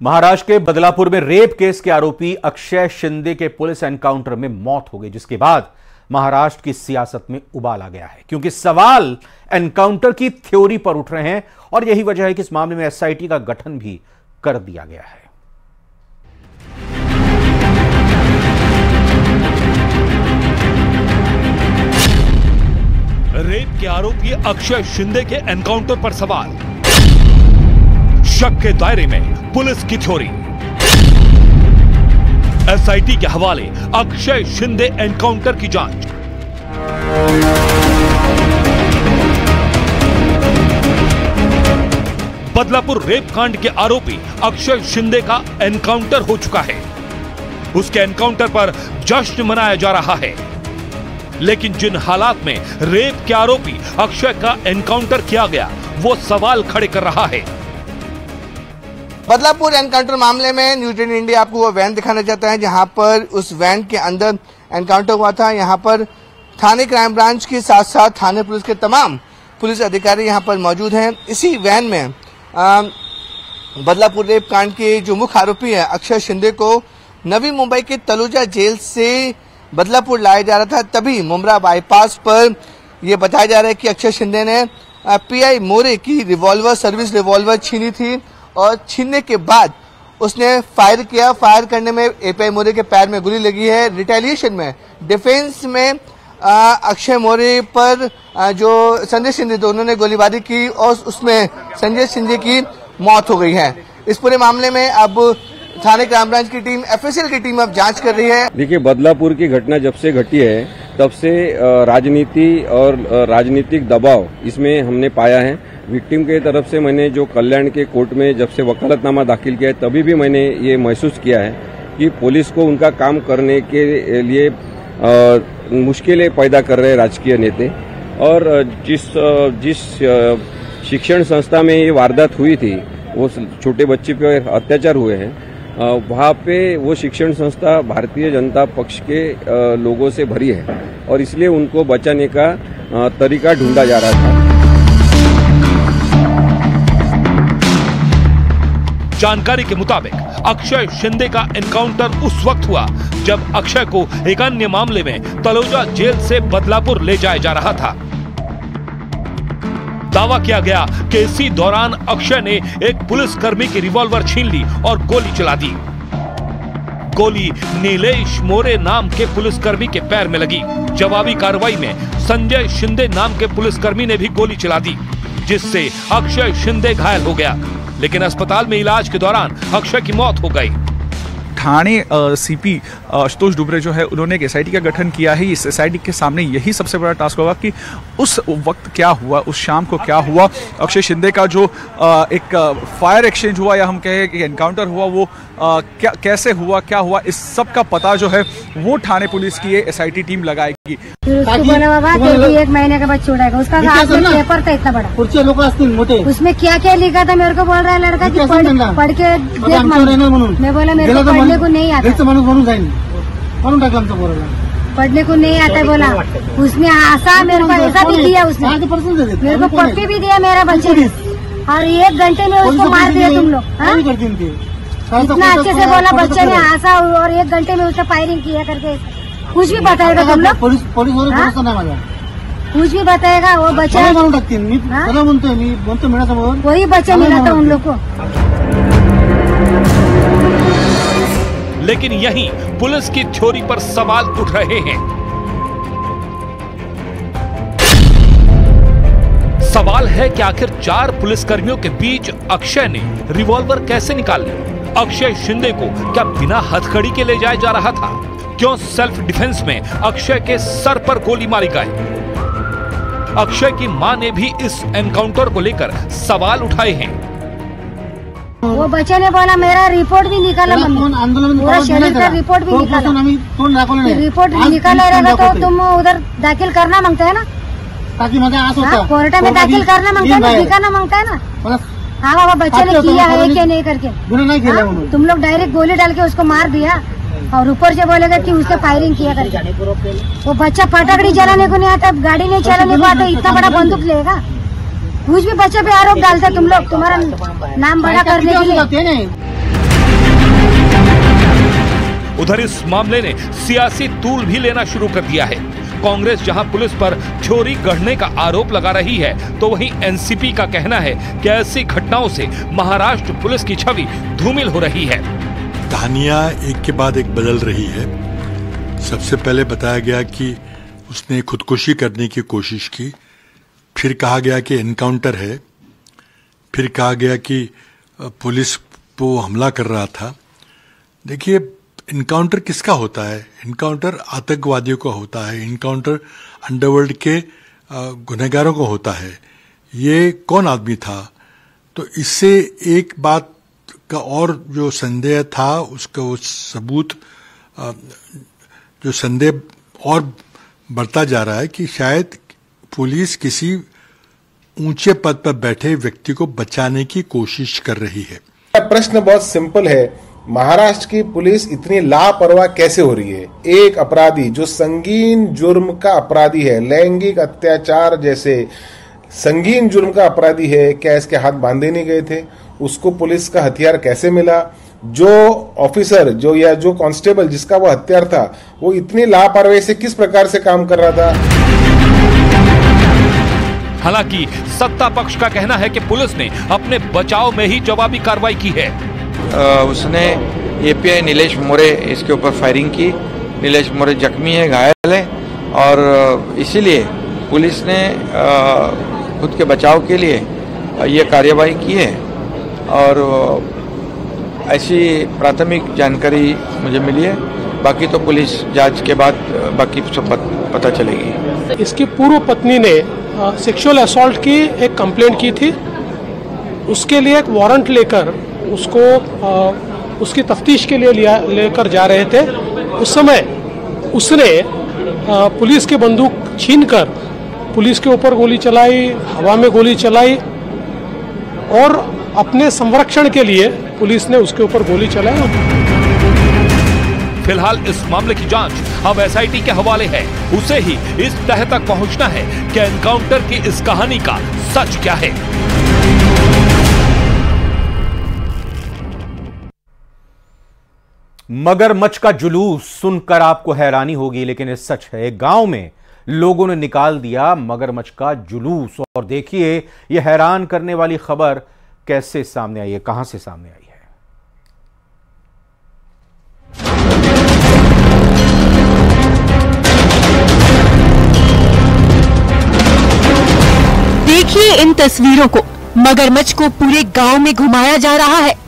महाराष्ट्र के बदलापुर में rape case के आरोपी अक्षय शिंदे के पुलिस एनकाउंटर में मौत हो गई, जिसके बाद महाराष्ट्र की सियासत में उबाल आ गया है, क्योंकि सवाल एनकाउंटर की थ्योरी पर उठ रहे हैं और यही वजह है कि इस मामले में एसआईटी का गठन भी कर दिया गया है। रेप के आरोपी अक्षय शिंदे के एनकाउंटर पर सवाल, शक के दायरे में पुलिस की थ्योरी। एसआईटी के हवाले अक्षय शिंदे एनकाउंटर की जांच। बदलापुर रेप कांड के आरोपी अक्षय शिंदे का एनकाउंटर हो चुका है। उसके एनकाउंटर पर जश्न मनाया जा रहा है, लेकिन जिन हालात में रेप के आरोपी अक्षय का एनकाउंटर किया गया, वो सवाल खड़े कर रहा है। बदलापुर एनकाउंटर मामले में न्यूज 18 इंडिया आपको वो वैन दिखाना चाहता है जहां पर उस वैन के अंदर एनकाउंटर हुआ था। यहां पर थाने क्राइम ब्रांच के साथ साथ थाने पुलिस के तमाम पुलिस अधिकारी यहां पर मौजूद हैं। इसी वैन में बदलापुर रेप कांड के जो मुख्य आरोपी है अक्षय शिंदे को नवी मुंबई के तलुजा जेल से बदलापुर लाया जा रहा था। तभी मुमरा बाईपास पर यह बताया जा रहा है कि अक्षय शिंदे ने पीआई मोरे की रिवॉल्वर, सर्विस रिवॉल्वर छीनी थी और छीनने के बाद उसने फायर किया। फायर करने में एपीआई मोरे के पैर में गोली लगी है। रिटेलिएशन में डिफेंस में अक्षय मोरे पर जो संजय शिंदे दोनों ने गोलीबारी की और उसमें संजय शिंदे की मौत हो गई है। इस पूरे मामले में अब थाने क्राइम ब्रांच की टीम, एफएसएल की टीम अब जांच कर रही है। देखिए, बदलापुर की घटना जब से घटी है तब से राजनीति और राजनीतिक दबाव इसमें हमने पाया है। विक्टिम के तरफ से मैंने जो कल्याण के कोर्ट में जब से वकालतनामा दाखिल किया है तभी भी मैंने ये महसूस किया है कि पुलिस को उनका काम करने के लिए मुश्किलें पैदा कर रहे राजकीय नेता। और जिस शिक्षण संस्था में ये वारदात हुई थी, वो छोटे बच्चे पे अत्याचार हुए हैं, वहाँ पे वो शिक्षण संस्था भारतीय जनता पक्ष के लोगों से भरी है और इसलिए उनको बचाने का तरीका ढूंढा जा रहा था। जानकारी के मुताबिक अक्षय शिंदे का एनकाउंटर उस वक्त हुआ जब अक्षय को एक अन्य मामले में तलोजा जेल से बदलापुर ले जाया जा रहा था। दावा किया गया कि इसी दौरान अक्षय ने एक पुलिसकर्मी की रिवॉल्वर छीन ली और गोली चला दी। गोली नीलेश मोरे नाम के पुलिसकर्मी के पैर में लगी। जवाबी कार्रवाई में संजय शिंदे नाम के पुलिसकर्मी ने भी गोली चला दी, जिससे अक्षय शिंदे घायल हो गया, लेकिन अस्पताल में इलाज के दौरान अक्षय की मौत हो गई। थाने सीपी आशुतोष डुबरे जो है उन्होंने एक एसआईटी का गठन किया है। इस एसआईटी के सामने यही सबसे बड़ा टास्क होगा कि उस वक्त क्या हुआ, उस शाम को क्या हुआ, अक्षय शिंदे का जो एक फायर एक्सचेंज हुआ या हम कहें कि एनकाउंटर हुआ, वो कैसे हुआ, क्या हुआ, इस सब का पता जो है वो थाने पुलिस की एसआईटी टीम लगाएगी। उसको बोला बाबा एक महीने के बाद छोड़ेगा, उसका पेपर था इतना बड़ा, उसमें क्या क्या लिखा था मेरे को बोल रहा है लड़का कि पढ़ के देख। मैं बोला मेरे को पढ़ने को नहीं आता, पढ़ने को नहीं आता बोला। उसने आशा मेरे को ऐसा भी दिया, उसने मेरे को पप्पी भी दिया मेरा बच्चे ने, और 1 घंटे में उसको मार दिया तुम लोग। इतना अच्छे से बोला बच्चे ने आशा, और 1 घंटे में उसने फायरिंग किया करके। कुछ भी बताएगा तुम लोग, कुछ भी बताएगा। वो बच्चा वही बच्चा मिला था उन लोग को। लेकिन यहीं पुलिस की थ्योरी पर सवाल उठ रहे हैं। सवाल है कि आखिर 4 पुलिसकर्मियों के बीच अक्षय ने रिवॉल्वर कैसे निकाल ली? अक्षय शिंदे को क्या बिना हथकड़ी के ले जाया जा रहा था? क्यों सेल्फ डिफेंस में अक्षय के सर पर गोली मारी गई? अक्षय की मां ने भी इस एनकाउंटर को लेकर सवाल उठाए हैं। वो बच्चे ने बोला मेरा रिपोर्ट भी निकाला, पूरा शरीर का रिपोर्ट भी निकाला। रिपोर्ट निकाला रहेगा तो तुम उधर दाखिल करना मांगता है ना, कोर्ट में दाखिल करना मांगता है ना, दिखाना मांगता है ना। हाँ बाबा, बच्चे ने किया है क्या नहीं करके। तुम लोग डायरेक्ट गोली डाल के उसको मार दिया और ऊपर से बोलेगा कि उसने फायरिंग किया करके। वो बच्चा फटाकड़ी चलाने को नहीं आता, गाड़ी नहीं चलाने को आता, इतना बड़ा बंदूक लेगा। कुछ भी बच्चे पे आरोप डालते तुम लोग, तुम्हारा नाम बड़ा करने के लिए। उधर इस मामले ने सियासी तूल भी लेना शुरू कर दिया है। कांग्रेस जहां पुलिस पर थ्योरी गढ़ने का आरोप लगा रही है, तो वहीं एनसीपी का कहना है कि ऐसी घटनाओं से महाराष्ट्र पुलिस की छवि धूमिल हो रही है। कहानियां एक के बाद एक बदल रही है। सबसे पहले बताया गया कि उसने खुदकुशी करने की कोशिश की, फिर कहा गया कि एनकाउंटर है, फिर कहा गया कि पुलिस को हमला कर रहा था। देखिए, इनकाउंटर किसका होता है? इनकाउंटर आतंकवादियों का होता है, इनकाउंटर अंडरवर्ल्ड के गुनहगारों को होता है। ये कौन आदमी था? तो इससे एक बात का और जो संदेह था, उसका वो सबूत, जो संदेह और बढ़ता जा रहा है कि शायद पुलिस किसी ऊंचे पद पर बैठे व्यक्ति को बचाने की कोशिश कर रही है। प्रश्न बहुत सिंपल है, महाराष्ट्र की पुलिस इतनी लापरवाह कैसे हो रही है? एक अपराधी जो संगीन जुर्म का अपराधी है, लैंगिक अत्याचार जैसे संगीन जुर्म का अपराधी है, क्या इसके हाथ बांधे नहीं गए थे? उसको पुलिस का हथियार कैसे मिला? जो ऑफिसर जो कांस्टेबल जिसका वो हथियार था, वो इतनी लापरवाही से किस प्रकार से काम कर रहा था? हालांकि सत्ता पक्ष का कहना है कि पुलिस ने अपने बचाव में ही जवाबी कार्रवाई की है। उसने एपीआई नीलेश मोरे इसके ऊपर फायरिंग की। नीलेश मोरे जख्मी है, घायल है, और इसीलिए पुलिस ने खुद के बचाव के लिए ये कार्यवाही की है। और ऐसी प्राथमिक जानकारी मुझे मिली है, बाकी तो पुलिस जांच के बाद बाकी सब पता चलेगी। इसकी पूर्व पत्नी ने सेक्सुअल असॉल्ट की एक कंप्लेंट की थी, उसके लिए एक वारंट लेकर उसको उसकी तफ्तीश के लिए लेकर जा रहे थे। उस समय उसने पुलिस की बंदूक छीनकर पुलिस के ऊपर गोली चलाई, हवा में गोली चलाई, और अपने संरक्षण के लिए पुलिस ने उसके ऊपर गोली चलाई। फिलहाल इस मामले की जांच अब एसआईटी के हवाले है। उसे ही इस तह तक पहुंचना है कि एनकाउंटर की इस कहानी का सच क्या है। मगरमच्छ का जुलूस सुनकर आपको हैरानी होगी, लेकिन ये सच है। एक गांव में लोगों ने निकाल दिया मगरमच्छ का जुलूस, और देखिए यह हैरान करने वाली खबर कैसे सामने आई है, कहां से सामने आई है। देखिए इन तस्वीरों को। मगरमच्छ को पूरे गांव में घुमाया जा रहा है।